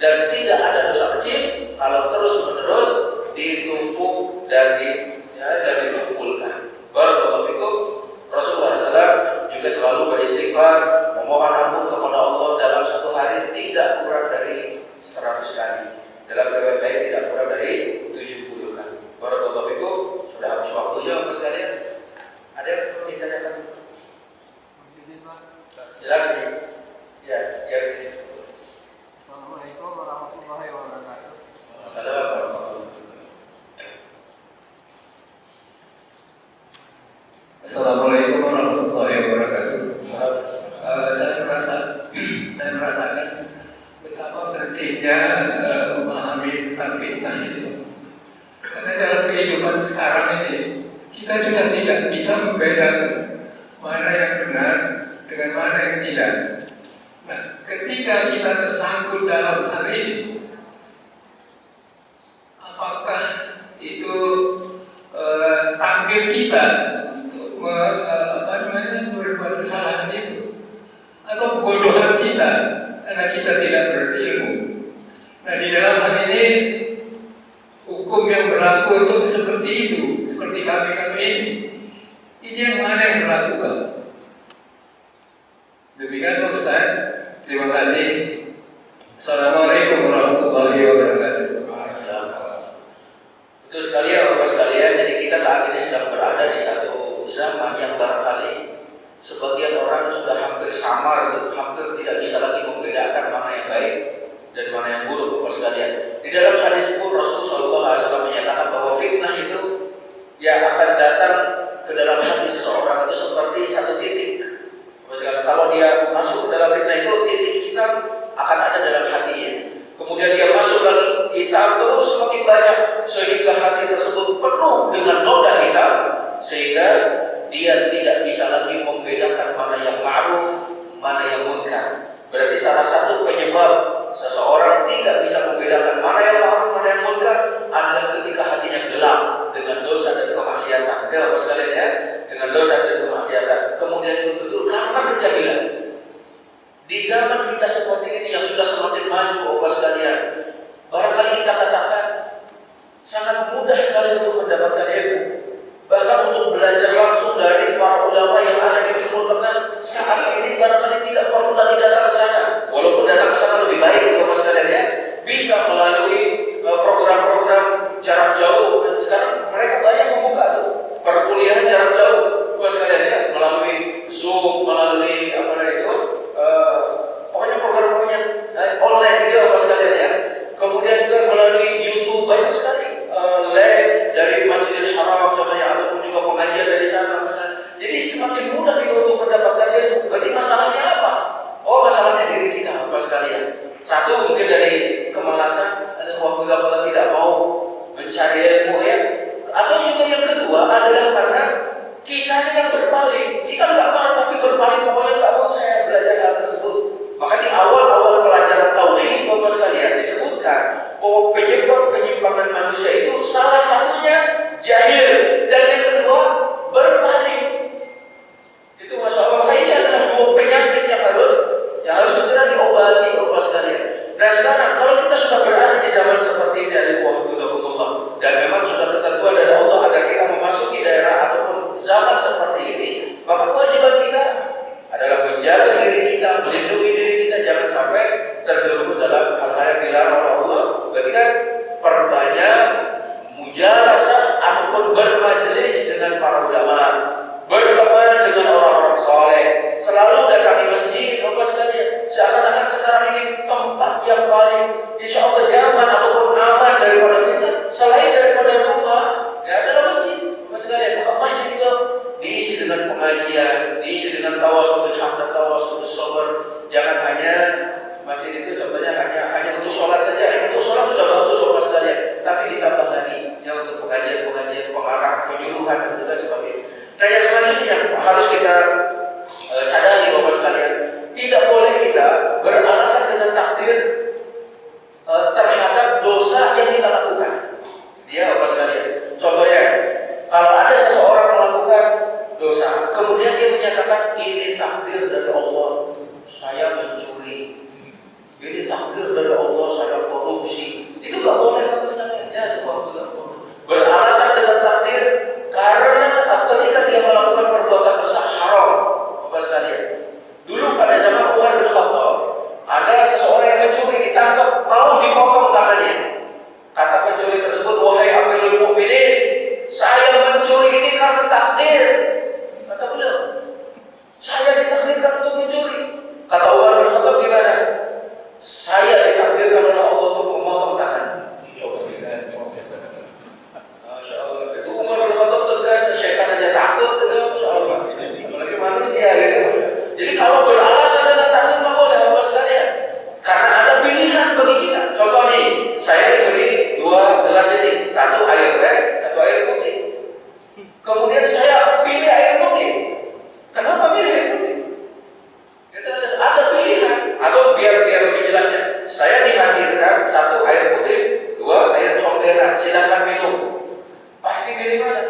A: dan tidak ada dosa kecil kalau terus-menerus ditumpuk dan dikumpulkan. Barakallahu fikum. Rasulullah SAW juga selalu beristighfar, memohon ampun kepada Allah dalam satu hari tidak kurang dari 100 kali. Dalam riwayat lain tidak kurang dari 70 kali. Barakallahu fikum. Sudah habis waktunya Bapak sekalian. Ada yang perlu ditanyakan? Silakan. Ya, sini.
B: Assalamualaikum warahmatullahi wabarakatuh.
C: Assalamualaikum warahmatullahi wabarakatuh. Saya merasakan betapa pentingnya memahami tentang fitnah itu. Karena dalam kehidupan sekarang ini kita sudah tidak bisa membedakan mana yang benar dengan mana yang tidak. Nah, ketika kita tersangkut dalam hal ini, apakah itu takdir kita untuk berbuat kesalahan itu, atau kebodohan kita karena kita tidak berilmu? Nah, di dalam hal ini hukum yang berlaku untuk seperti itu, seperti kami ini yang mana yang berlaku, Pak? Demikian Pak Ustaz. Terima kasih. Assalamualaikum warahmatullahi wabarakatuh.
A: Betul sekali ya Bapak sekalian. Jadi kita saat ini sedang berada di satu zaman yang barangkali sebagian orang sudah hampir samar, hampir tidak bisa lagi membedakan mana yang baik dan mana yang buruk Bapak sekalian. Di dalam hadis pun Rasulullah SAW menyatakan bahwa fitnah itu yang akan datang ke dalam hati seseorang itu seperti satu titik. Kalau dia masuk ke dalam fitnah itu, titik hitam akan ada dalam hatinya. Kemudian dia masuk lagi, hitam terus semakin banyak sehingga hati tersebut penuh dengan noda hitam, sehingga dia tidak bisa lagi membedakan mana yang ma'ruf, mana yang munkar. Berarti salah satu penyebab seseorang tidak bisa membedakan mana yang ma'ruf, mana yang munkar adalah ketika hatinya gelap dengan dosa dan kemaksiatan. Ya, Bapak sekalian ya, dengan dosa dan kemaksiatan. Kemudian itu betul karena kejahilan. Di zaman kita seperti ini yang sudah semakin maju, Bapak sekalian, barangkali kita katakan sangat mudah sekali untuk mendapatkan ilmu. Bahkan untuk belajar langsung dari para ulama yang ada di Timur Tengah saat ini barangkali tidak perlu lagi datang ke sana. Walaupun datang ke sana lebih baik, Bapak sekalian ya, bisa melalui program-program jarak jauh. Dan sekarang mereka banyak membuka tuh perkuliahan jarak jauh, Bapak sekalian ya, melalui Zoom, melalui pokoknya program-programnya online gitu Bapak sekalian ya. Kemudian juga melalui YouTube banyak sekali live dari Masjidil Haram contohnya, ataupun juga pengajian dari sana misalnya. Jadi semakin mudah kita untuk mendapatkan ilmu. Berarti masalahnya apa? Oh, masalahnya diri kita Bapak sekalian. Satu mungkin dari kemalasan, ada waktu kalau tidak mau mencari ilmu ya. Atau juga yang kedua adalah karena kitanya yang berpaling. Kita nggak malas tapi berpaling, pokoknya nggak mau saya belajar hal tersebut. Maka di awal-awal pelajaran tauhid Bapak sekalian disebutkan bahwa penyebab penyimpangan manusia itu salah satunya jahil, dan yang kedua berpaling. Itu Masya Allah. Maka ini adalah dua penyakit yang harus segera diobati Bapak sekalian. Nah sekarang kalau kita sudah berada di zaman seperti ini, dan memang sudah ketentuan dari Allah agar kita memasuki daerah ataupun zaman seperti ini, maka kewajiban kita adalah menjaga diri kita, melindungi diri kita jangan sampai terjerumus dalam hal-hal yang dilarang oleh Allah. Berarti kan perbanyak mujalasah ataupun bermajelis dengan para ulama, berteman dengan orang-orang soleh, selalu datangi masjid Bapak sekalian. Seakan-akan sekarang ini tempat yang paling insya Allah nyaman ataupun aman daripada fitnah selain daripada rumah ya adalah masjid Bapak sekalian. Maka masjid itu diisi dengan pengajian, diisi dengan tawasul bil haq dan tawasul bis sabr. Jangan hanya masjid itu contohnya hanya untuk sholat saja. Untuk sholat sudah bagus Bapak sekalian, tapi ditambah lagi ya untuk pengajian, pengarah, penyuluhan dan juga sebagainya. Nah yang selanjutnya yang harus kita sadari Bapak sekalian, tidak boleh kita beralasan dengan takdir saya diberi 2 gelas ini, satu air teh, satu air putih. Kemudian saya pilih air putih. Kenapa pilih air putih? Itu ada pilihan. Atau biar lebih jelasnya, saya dihadirkan satu air putih, 2 air comberan, silakan minum. Pasti pilih mana?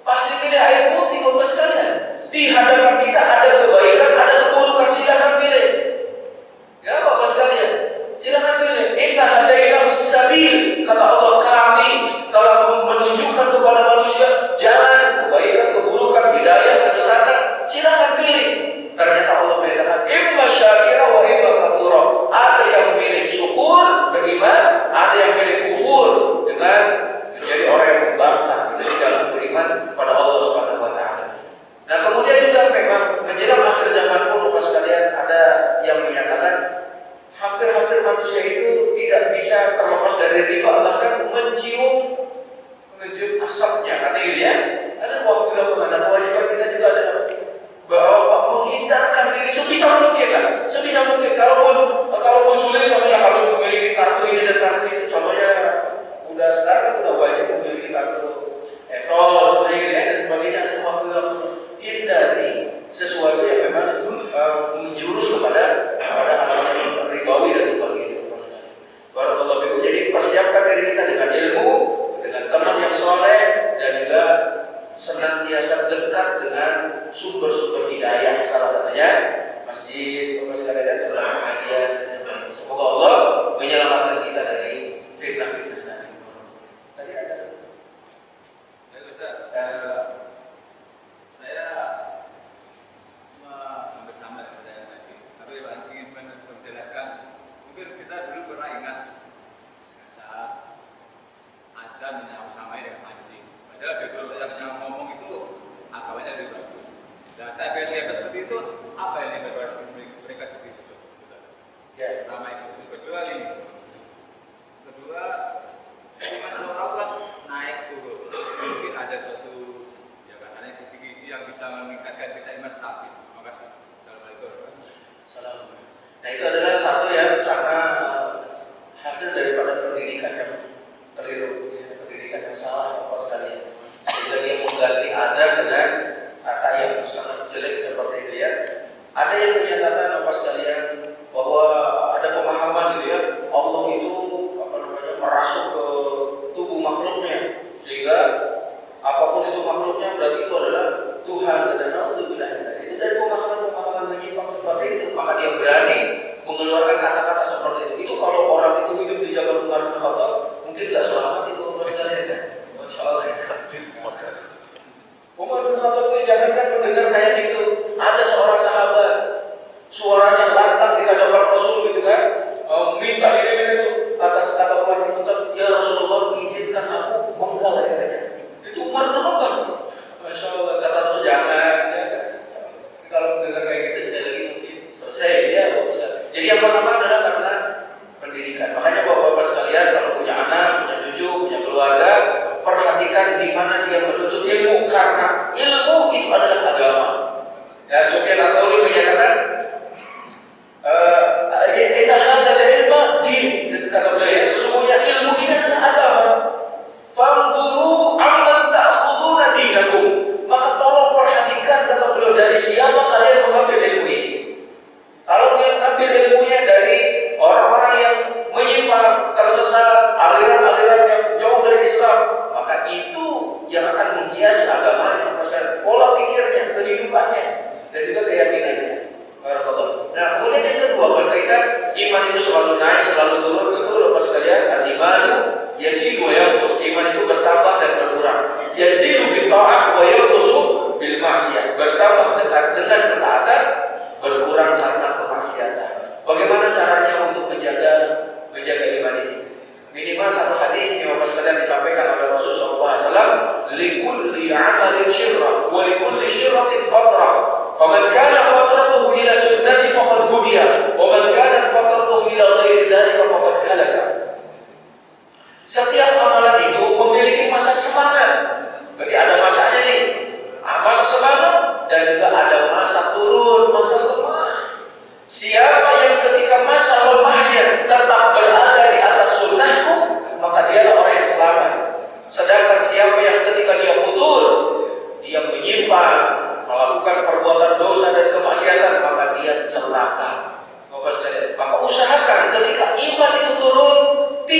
A: Pasti pilih air putih, Bapak sekalian. Di hadapan kita ada kebaikan, ada keburukan, silakan pilih. Ya Bapak sekalian, silakan pilih. Inna hadainahu sabil, kata Allah, kami telah menunjukkan kepada manusia jalan kebaikan, keburukan, hidayah, kesesatan. Silakan pilih. Ternyata Allah mengatakan imma syakira wa imma kafura. Ada yang milih syukur beriman, ada yang milih kufur dengan menjadi orang yang membangkang dari dalam beriman pada Allah Subhanahu wa taala. Nah, kemudian juga memang menjelang akhir zaman pun Bapak sekalian ada yang menyatakan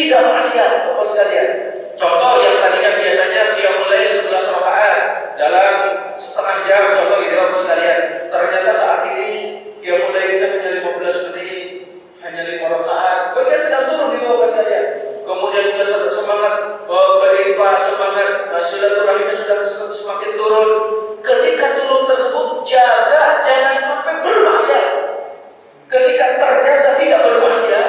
A: tidak maksiat, Bapak sekalian. Contoh yang tadinya biasanya qiyamul lail 11 rakaat dalam setengah jam, contoh gitu Bapak sekalian. Ternyata saat ini qiyamul lailnya hanya 15 menit, hanya 5 rakaat. Bahkan sedang turun di Bapak sekalian. Kemudian juga semangat berinfak, semangat silaturahimnya sudah semakin turun. Ketika turun tersebut, jaga jangan sampai bermaksiat. Ketika terjaga tidak bermaksiat,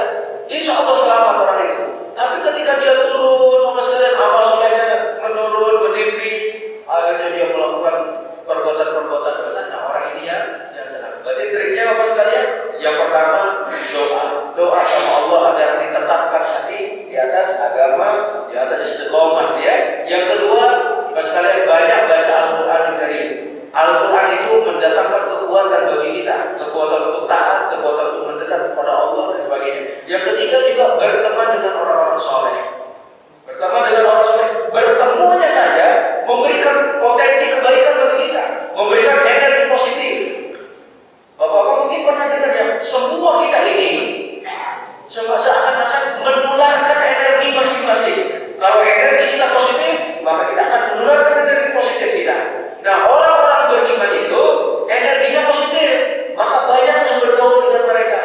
A: insya Allah selamat orang itu. Tapi ketika dia turun, Bapak sekalian, amal solehnya menurun, menipis, akhirnya dia melakukan perbuatan-perbuatan dosa. Nah, orang ini yang salah. Berarti triknya Bapak sekalian, yang pertama doa sama Allah agar ditetapkan hati di atas agama, di atas istiqomah dia. Yang kedua, Bapak sekalian, banyak baca Al-Quran Karim. Al-Quran itu mendatangkan kekuatan bagi kita, kekuatan untuk taat, kekuatan untuk mendekat kepada Allah dan sebagainya. Yang ketiga juga berteman dengan orang-orang soleh. Berteman dengan orang soleh, bertemunya saja memberikan potensi kebaikan bagi kita, memberikan energi positif. Bapak-bapak mungkin pernah dengar ya, semua kita ini seakan-akan menularkan energi masing-masing. Kalau energi kita positif, maka kita akan menularkan energi positif kita. Nah, orang-orang beriman itu energinya positif, maka banyak yang bergaul dengan mereka.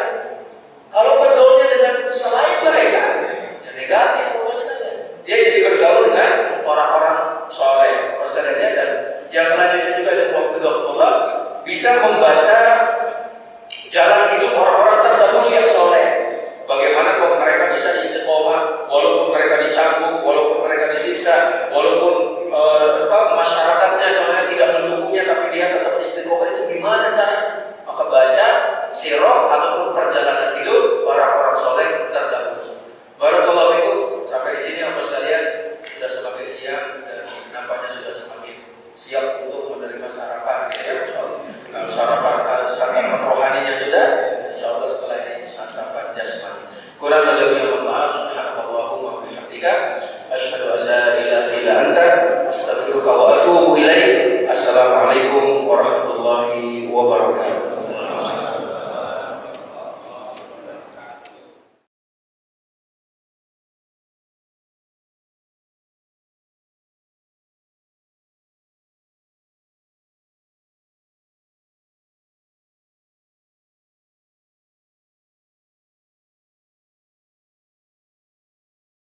A: Kalau bergaulnya dengan selain mereka, ya negatif, dia jadi bergaul dengan orang-orang soleh, dan yang selanjutnya juga ada waktu Allah bisa membaca jalan hidup orang-orang terdahulu yang soleh. Bagaimana kalau mereka bisa istiqomah, walaupun mereka dicambuk, walaupun mereka disiksa, walaupun masyarakatnya contohnya tidak mendukungnya, tapi dia tetap istiqomah. Itu gimana cara? Maka baca sirah ataupun perjalanan hidup orang-orang soleh terdahulu. Barakallahu fikum. Sampai di sini Bapak sekalian sudah semakin siap dan nampaknya sudah semakin siap untuk menerima sarapan. Ya, kalau sarapan rohaninya sudah, insya Allah setelah ini santapan jasmani. Kurang lebih